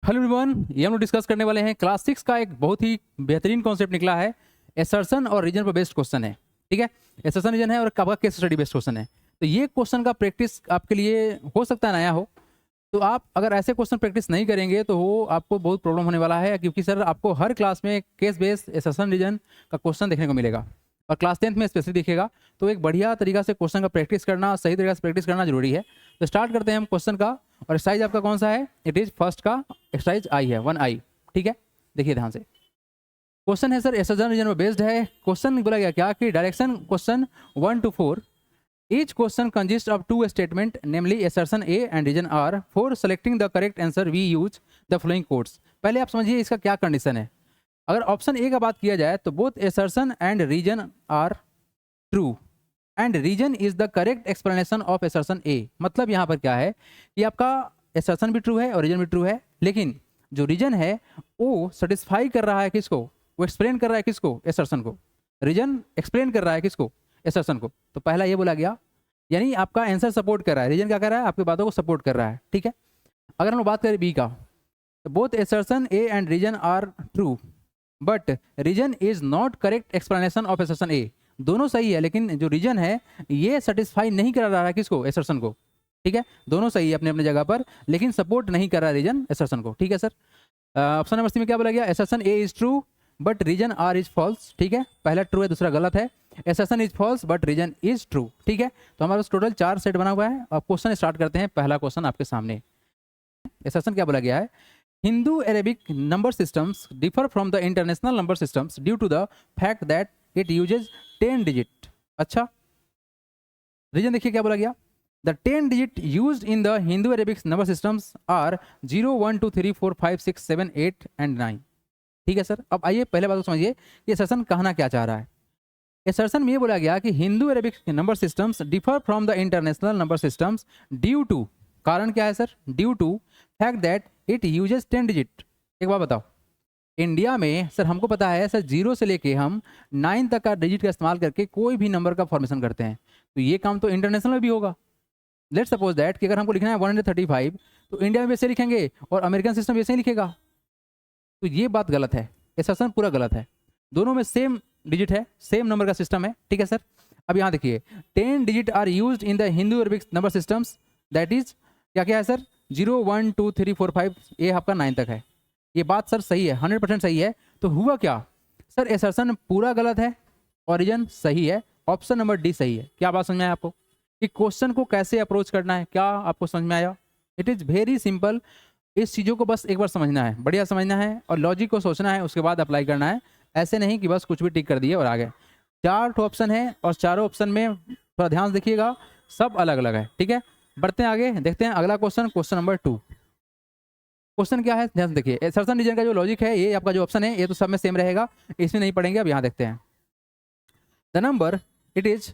Hello everyone, ये हम लोग डिस्कस करने वाले हैं क्लास 6 का एक बहुत ही बेहतरीन कॉन्सेप्ट निकला है। एसर्शन और रीजन पर बेस्ड क्वेश्चन है। ठीक है, एसर्शन रीजन है और आपका केस स्टडी बेस्ड क्वेश्चन है। तो ये क्वेश्चन का प्रैक्टिस आपके लिए हो सकता है नया हो, तो आप अगर ऐसे क्वेश्चन प्रैक्टिस नहीं करेंगे तो वो आपको बहुत प्रॉब्लम होने वाला है, क्योंकि सर आपको हर क्लास में केस बेस्ड एसर्शन रीजन का क्वेश्चन देखने को मिलेगा और क्लास 10th में स्पेशली दिखेगा। तो एक बढ़िया तरीका से क्वेश्चन का प्रैक्टिस करना, सही तरीके से प्रैक्टिस करना जरूरी है। तो स्टार्ट करते हैं हम क्वेश्चन का। और एक्सरसाइज आपका कौन सा है? इट इज फर्स्ट का एक्सरसाइज आई है 1I। ठीक है, देखिए ध्यान से। क्वेश्चन है सर एसर्शन रीजन में बेस्ड है। क्वेश्चन बोला गया क्या कि direction question 1 to 4 each question consists of two statement, namely assertion A and region R. For selecting the correct answer we use the following codes। पहले आप समझिए इसका क्या कंडीशन है। अगर ऑप्शन ए का बात किया जाए तो both assertion and reason are true and reason is the correct explanation of assertion A. मतलब यहाँ पर क्या है कि आपका एसर्शन भी ट्रू है और रीजन भी ट्रू है, लेकिन जो रीजन है वो सेटिस्फाई कर रहा है किसको? वो एक्सप्लेन कर रहा है किसको? एसर्शन को। रीजन एक्सप्लेन कर रहा है किसको? एसर्शन को। तो पहला ये बोला गया, यानी आपका आंसर सपोर्ट कर रहा है, रीजन क्या कर रहा है? आपकी बातों को सपोर्ट कर रहा है। ठीक है, अगर हम लोग बात करें बी का, तो both assertion A and reason are true but reason is not correct explanation of assertion A. दोनों सही है, लेकिन जो रीजन है ये सेटिस्फाई नहीं कर रहा है किसको? एसर्शन को। ठीक है, दोनों सही है अपने अपने जगह पर, लेकिन सपोर्ट नहीं कर रहा है रीजन एसर्शन को। ठीक है सर, ऑप्शन नंबर सी में क्या बोला गया? Assertion A is true but reason R is false. ठीक है, पहला ट्रू है, दूसरा गलत है। Assertion is false but reason is true. ठीक है, तो हमारे पास टोटल 4 सेट बना हुआ है। अब क्वेश्चन स्टार्ट करते हैं। पहला क्वेश्चन आपके सामने, एसर्शन क्या बोला गया है? Hindu Arabic number systems differ from the international number systems due to the fact that it uses 10 digit। अच्छा, रीजन देखिए क्या बोला गया? The 10 digit used in the Hindu Arabic number systems are 0 1 2 3 4 5 6 7 8 and 9। ठीक है सर, अब आइए पहले बात को समझिए कि एसर्शन कहना क्या चाह रहा है। एसर्शन में ये बोला गया कि Hindu Arabic number systems differ from the international number systems due to, कारण क्या है sir? Due to fact that it uses 10 digit. एक बात बताओ, इंडिया में सर हमको पता है सर 0 से लेके हम 9 तक का डिजिट का इस्तेमाल करके कोई भी नंबर का फॉर्मेशन करते हैं, तो ये काम तो इंटरनेशनल में भी होगा। लेट्स सपोज दैट कि अगर हमको लिखना है 135 तो इंडिया में वैसे लिखेंगे और अमेरिकन सिस्टम वैसे ही लिखेगा, तो ये बात गलत है। एसर्शन पूरा गलत है। दोनों में सेम डिजिट है, सेम नंबर का सिस्टम है। ठीक है सर, अब यहाँ देखिए 10 digit are used in the Hindu Arabic number systems, that is क्या क्या है सर? 0 1 2 3 4 5, ये आपका 9 तक है। ये बात सर सही है, 100% सही है। तो हुआ क्या सर? एसर्शन पूरा गलत है और रीजन सही है। ऑप्शन नंबर डी सही है। क्या बात समझ में आया आपको कि क्वेश्चन को कैसे अप्रोच करना है? क्या आपको समझ में आया? It is very simple. इस चीज़ों को बस एक बार समझना है, बढ़िया समझना है और लॉजिक को सोचना है, उसके बाद अप्लाई करना है। ऐसे नहीं कि बस कुछ भी टिक कर दिए और आ गए। 4 ऑप्शन है और चारों ऑप्शन में थोड़ा ध्यान से देखिएगा, सब अलग अलग है। ठीक है, बढ़ते हैं आगे, देखते हैं अगला क्वेश्चन, क्वेश्चन नंबर 2। क्वेश्चन क्या है? ध्यान से देखिए। एसर्शन रीजन का जो लॉजिक है, ये आपका जो ऑप्शन है ये तो सब में सेम रहेगा, इसमें नहीं पढ़ेंगे। अब यहाँ देखते हैं। The number it is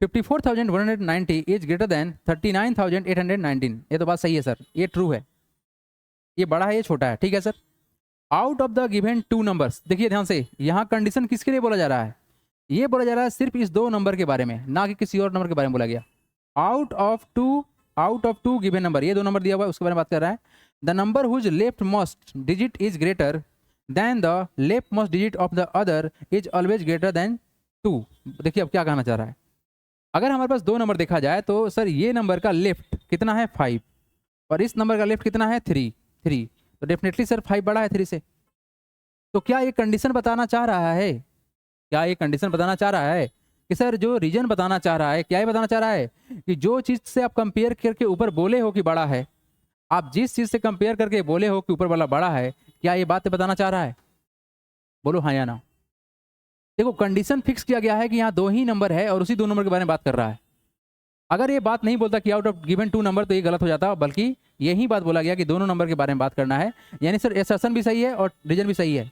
54,190 is greater then 39,819। ये तो बात सही है सर, ये ट्रू है। ये बड़ा है, ये छोटा है। ठीक है sir, out of the given 2 numbers, देखिए ध्यान से, यहाँ कंडीशन किसके लिए बोला जा रहा है? ये बोला जा रहा है सिर्फ इस 2 नंबर के बारे में, ना कि किसी और नंबर के बारे में बोला गया। Out of two given number, ये 2 नंबर दिया हुआ है, उसके बारे में बात कर रहा है। The number whose left most digit is greater than the left most digit of the other is always greater than 2। देखिए अब क्या कहना चाह रहा है। अगर हमारे पास 2 नंबर देखा जाए तो सर ये नंबर का लेफ्ट कितना है? 5, और इस नंबर का लेफ्ट कितना है? 3। तो डेफिनेटली सर 5 बड़ा है 3 से। तो क्या ये कंडीशन बताना चाह रहा है? क्या ये कंडीशन बताना चाह रहा है कि सर जो रीजन बताना चाह रहा है, क्या ये बताना चाह रहा है कि जो चीज से आप कंपेयर करके ऊपर बोले हो कि बड़ा है, आप जिस चीज से कंपेयर करके बोले हो कि ऊपर वाला बड़ा है, क्या ये बात बताना चाह रहा है? बोलो हाँ या ना। देखो कंडीशन फिक्स किया गया है कि यहाँ 2 ही नंबर है और उसी 2 नंबर के बारे में बात कर रहा है। अगर ये बात नहीं बोलता कि आउट ऑफ गिवन 2 नंबर, तो ये गलत हो जाता, बल्कि यही बात बोला गया कि दोनों नंबर के बारे में बात करना है। यानी सर एसर्शन भी सही है और रीजन भी सही है,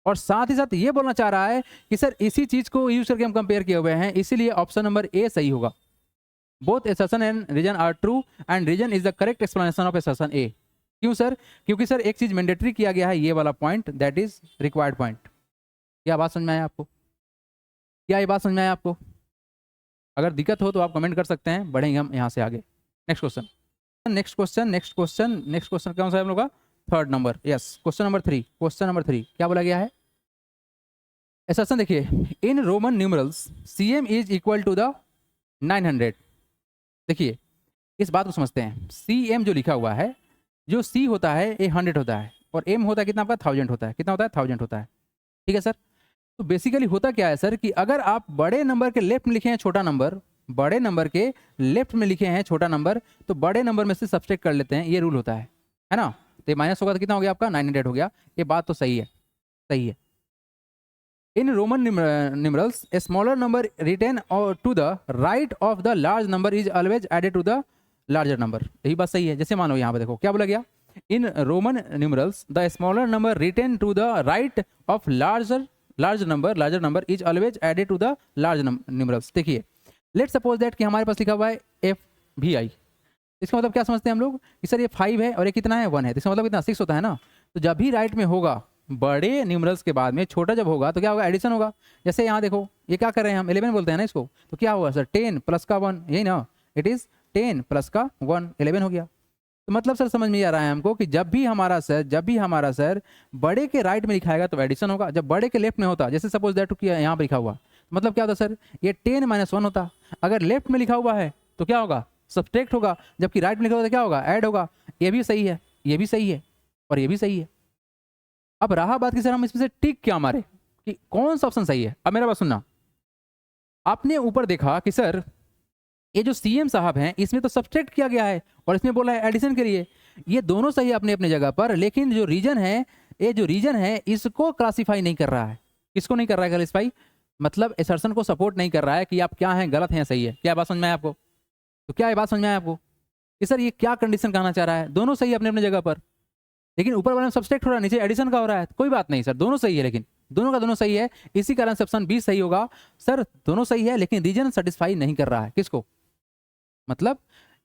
और साथ ही साथ ये बोलना चाह रहा है कि सर इसी चीज को यूज करके हम कंपेयर किए हुए हैं, इसीलिए ऑप्शन नंबर ए सही होगा। Both assertion and reason are true and reason is the correct explanation of assertion A. क्यों सर? क्योंकि सर एक चीज मैंडेटरी किया गया है, ये वाला point, that is required point. क्या बात समझ में आया आपको? क्या ये बात समझ में आया आपको? अगर दिक्कत हो तो आप कमेंट कर सकते हैं, बढ़ेंगे हम यहाँ से आगे। नेक्स्ट क्वेश्चन कौन सा है हम लोग का? Third number, yes question number 3, question number 3 क्या बोला गया है? असर्शन देखिए, in Roman numerals CM is equal to the 900। देखिए इस बात को समझते हैं, CM जो लिखा हुआ है, जो C होता है ये 100 होता है और M होता है कितना आपका 1000 होता है, कितना होता है 1000 होता है, ठीक है सर। तो बेसिकली होता क्या है सर कि अगर आप बड़े नंबर के लेफ्ट में लिखे हैं छोटा नंबर, बड़े नंबर के लेफ्ट में लिखे हैं छोटा नंबर, तो बड़े नंबर में से सब्सट्रैक्ट कर लेते हैं, ये रूल होता है ना। तो माइनस होगा तो कितना हो गया आपका 900 हो गया, ये बात तो सही है, सही है। In Roman numerals a smaller number written to the right of the large number is always added to the larger number, यही बात सही है। जैसे मानो यहाँ पे देखो क्या बोला गया, in Roman numerals the smaller number written to the right of large number is always added to the large numerals। देखिए लेट सपोज दैट कि हमारे पास लिखा हुआ है FBI, इसका मतलब क्या समझते हैं हम लोग कि सर ये 5 है और ये कितना है 1 है, तो इसका मतलब कितना 6 होता है ना। तो जब भी राइट में होगा बड़े न्यूमरल्स के बाद में छोटा जब होगा तो क्या होगा, एडिशन होगा। जैसे यहाँ देखो ये क्या कर रहे हैं हम 11 बोलते हैं ना इसको, तो क्या होगा सर 10 प्लस का 1, यही ना, इट इज 10 प्लस का 1 11 हो गया। तो मतलब सर समझ में आ रहा है हमको कि जब भी हमारा सर बड़े के राइट में लिखाएगा तो एडिशन होगा, जब बड़े के लेफ्ट में होता, जैसे सपोज दैट कि यहाँ पर लिखा हुआ, मतलब क्या होता सर ये 10 - 1 होता। अगर लेफ्ट में लिखा हुआ है तो क्या होगा सब्सट्रैक्ट होगा, जबकि राइट में लिखा हुआ तो क्या होगा ऐड होगा। ये भी सही है, ये भी सही है और ये भी सही है। अब रहा बात कि सर हम इसमें से टिक क्या मारे कि कौन सा ऑप्शन सही है। अब मेरा बात सुनना, आपने ऊपर देखा कि सर ये जो CM साहब हैं इसमें तो सब्सट्रैक्ट किया गया है और इसमें बोला है एडिशन के लिए, ये दोनों सही है अपने अपने जगह पर, लेकिन जो रीजन है, ये जो रीजन है इसको क्लासीफाई नहीं कर रहा है। किसको नहीं कर रहा है क्लासीफाई, मतलब असर्शन को सपोर्ट नहीं कर रहा है कि आप क्या हैं, गलत हैं, सही है। क्या बात समझ में आया आपको? तो क्या ये बात समझ में आया आपको कि सर ये क्या कंडीशन कहना चाह रहा है, दोनों सही है अपने अपने जगह पर, लेकिन ऊपर वाले में सब्सट्रैक्ट हो रहा है, नीचे एडिशन का हो रहा है। कोई बात नहीं सर, दोनों सही है, लेकिन दोनों का दोनों सही है, इसी कारण से ऑप्शन बी सही होगा। सर दोनों सही है लेकिन रीजन सेटिस्फाई नहीं कर रहा है, किसको, मतलब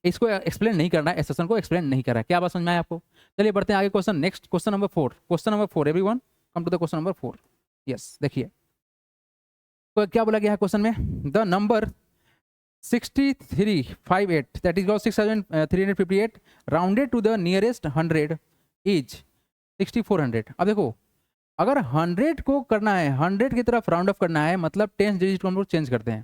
इसको एक्सप्लेन नहीं करना है, एक्सेप्शन को एक्सप्लेन नहीं कर रहा है। क्या बात समझ में आया आपको? चलिए बढ़ते हैं आगे question, next question number 4, question number 4 everyone come to the question number 4। Yes देखिए तो क्या बोला गया है क्वेश्चन में, the number 6358 that is 6358 rounded to the nearest 100 is 6400। अब देखो अगर 100 को करना है, 100 की तरफ राउंड ऑफ करना है, मतलब 10 डिजिट को हम लोग चेंज करते हैं।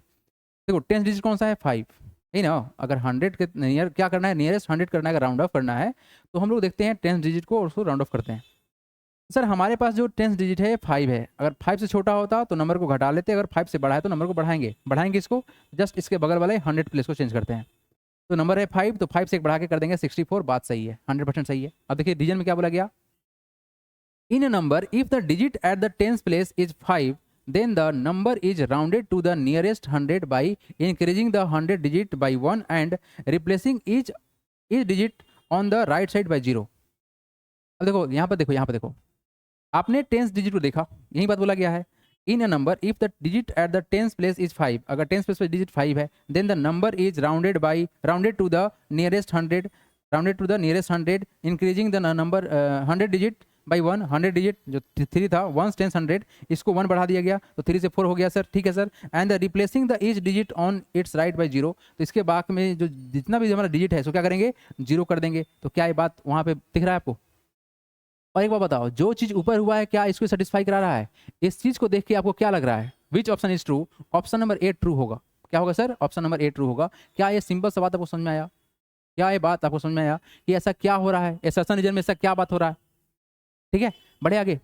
देखो 10 डिजिट कौन सा है 5, यही ना। अगर 100 के नियर क्या करना है, नियरेस्ट 100 करना है, अगर राउंड ऑफ करना है तो हम लोग देखते हैं 10 डिजिट को और उसको राउंड ऑफ करते हैं। सर हमारे पास जो 10 डिजिट है 5 है, अगर 5 से छोटा होता तो नंबर को घटा लेते, अगर 5 से बड़ा है तो नंबर को बढ़ाएंगे इसको, जस्ट इसके बगल वाले 100 प्लेस को चेंज करते हैं। तो नंबर है 5, तो 5 से एक बढ़ा के कर देंगे 64, बात सही है, 100% सही है। अब देखिए रीजन में क्या बोला गया, in a number if the digit at the 10th place is 5 then the number is rounded to the nearest 100 by increasing the 100 digit by 1 and replacing each digit on the right side by 0। अब देखो यहाँ पर देखो आपने 10th digit को देखा, यही बात बोला गया है, in a number if the digit at the 10th place is 5, अगर 10th प्लेस पर डिजिट 5 है, then the number is rounded to the nearest 100 increasing the number 100 digit by 1, 100 digit जो 3 था 1 10 100, इसको 1 बढ़ा दिया गया तो 3 से 4 हो गया सर, ठीक है sir. And the replacing the each digit on it's right by 0, तो इसके बाद में जो जितना भी हमारा डिजिट है उसको क्या करेंगे 0 कर देंगे। तो क्या ये बात वहाँ पे दिख रहा है आपको? और एक बात बताओ, जो चीज़ ऊपर हुआ है क्या इसको सेटिस्फाई करा रहा है? इस चीज़ को देख के आपको क्या लग रहा है, which option is true? Option number 8 true होगा। क्या होगा सर? ऑप्शन नंबर 8 ट्रू होगा। क्या ये सिंपल सा बात आपको समझ में आया? क्या ये बात आपको समझ में आया कि ऐसा क्या हो रहा है, असर्शन रीजन में ऐसा क्या बात हो रहा है? ठीक है, बढ़े आगे।